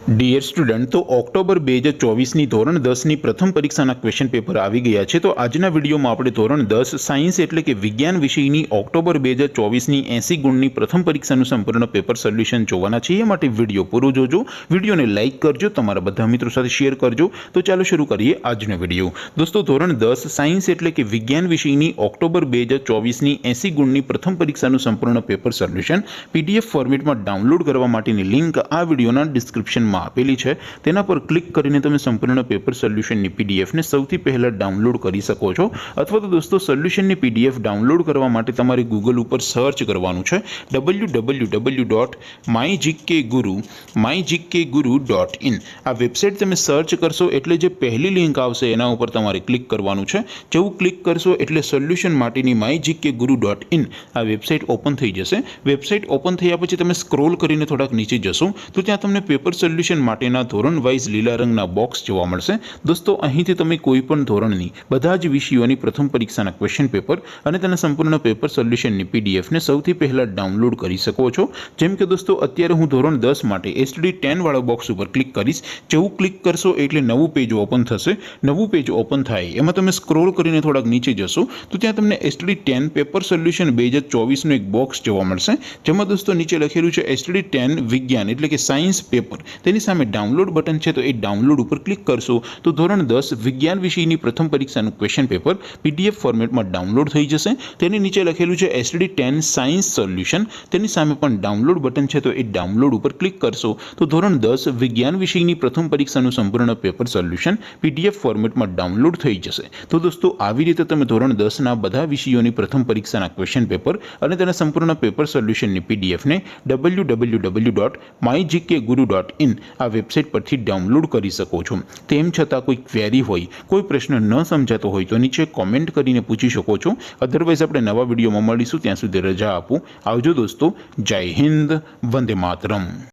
Dear student, તો October 2024ની ધોરણ 10ની પ્રથમ પરીક્ષાના ક્વેશ્ચન પેપર આવી ગયા છે। તો આજના વિડીયોમાં આપણે ધોરણ 10 સાયન્સ એટલે કે વિજ્ઞાન વિષયની ઓક્ટોબર 2024ની 80 ગુણની પ્રથમ પરીક્ષાનું સંપૂર્ણ પેપર સોલ્યુશન જોવાના છે। એ માટે વિડીયો પૂરો જોજો, વિડીયોને લાઇક કરજો, તમારા બધા મિત્રો સાથે શેર કરજો। તો ચાલો શરૂ કરીએ આજનો વિડીયો। દોસ્તો, ધોરણ 10 સાયન્સ એટલે કે વિજ્ઞાન વિષયની ઓક્ટોબર 2024ની 80 ગુણની પ્રથમ પરીક્ષાનું સંપૂર્ણ પેપર સોલ્યુશન PDF ફોર્મેટમાં ડાઉનલોડ કરવા માટેની લિંક આ વિડીયોના ડિસ્ક્રિપ્શનમાં આપેલી છે। તેના પર ક્લિક કરીને તમે સંપૂર્ણ પેપર સોલ્યુશનની PDF ને સૌથી પહેલા ડાઉનલોડ કરી શકો છો। અથવા તો દોસ્તો, સોલ્યુશનની PDF ડાઉનલોડ કરવા માટે તમારે ગૂગલ ઉપર સર્ચ કરવાનું છે www.mygkguru.in। આ વેબસાઇટ તમે સર્ચ કરશો એટલે જે પહેલી લિંક આવશે એના ઉપર તમારે ક્લિક કરવાનું છે। જેવું ક્લિક કરશો એટલે સોલ્યુશન માટેની mygkguru.in આ વેબસાઇટ ઓપન થઈ જશે। વેબસાઇટ ઓપન થયા પછી તમે સ્ક્રોલ કરીને થોડાક નીચે જશો તો ત્યાં તમને પેપર સોલ્યુશન માટેના ધોરણ વાઇઝ લીલા રંગના બોક્સ જોવા મળશે। દોસ્તો, અહીંથી તમે કોઈ પણ ધોરણની બધા જ વિષયોની પ્રથમ પરીક્ષાના ક્વેશ્ચન પેપર અને તેના સંપૂર્ણ પેપર સોલ્યુશનની PDF ને સૌથી પહેલા ડાઉનલોડ કરી શકો છો। જેમ કે દોસ્તો, અત્યારે હું ધોરણ 10 માટે STD10 વાળા બોક્સ ઉપર ક્લિક કરીશ। જેવું ક્લિક કરશો એટલે નવું પેજ ઓપન થશે। નવું પેજ ઓપન થાય એમાં તમે સ્ક્રોલ કરીને થોડાક નીચે જશો તો ત્યાં તમને STD10 પેપર સોલ્યુશન 2024નું એક બોક્સ જોવા મળશે। જેમાં દોસ્તો નીચે લખેલું છે STD10 વિજ્ઞાન એટલે કે સાયન્સ પેપર। તેની સામે ડાઉનલોડ બટન છે, તો એ ડાઉનલોડ ઉપર ક્લિક કરશો તો ધોરણ 10 વિજ્ઞાન વિષયની પ્રથમ પરીક્ષાનું ક્વેશ્ચન પેપર PDF ફોર્મેટમાં ડાઉનલોડ થઈ જશે। તેની નીચે લખેલું છે STD10 સાયન્સ સોલ્યુશન। તેની સામે પણ ડાઉનલોડ બટન છે, તો એ ડાઉનલોડ ઉપર ક્લિક કરશો તો ધોરણ 10 વિજ્ઞાન વિષયની પ્રથમ પરીક્ષાનું સંપૂર્ણ પેપર સોલ્યુશન PDF ફોર્મેટમાં ડાઉનલોડ થઈ જશે। તો દોસ્તો, આવી રીતે તમે ધોરણ 10ના બધા વિષયોની પ્રથમ પરીક્ષાના ક્વેશ્ચન પેપર અને તેના સંપૂર્ણ પેપર સોલ્યુશનની PDF ને www.mygkguru.in આ વેબસાઇટ પરથી ડાઉનલોડ કરી શકો છો। તેમ છતાં કોઈ ક્વેરી હોય, કોઈ પ્રશ્ન ન સમજાતો હોય તો નીચે કોમેન્ટ કરીને પૂછી શકો છો। અધરવાઇઝ આપણે નવા વિડીયોમાં મળીશું, ત્યાં સુધી રજા આપો। આવજો દોસ્તો, જય હિન્દ, વંદે માતરમ।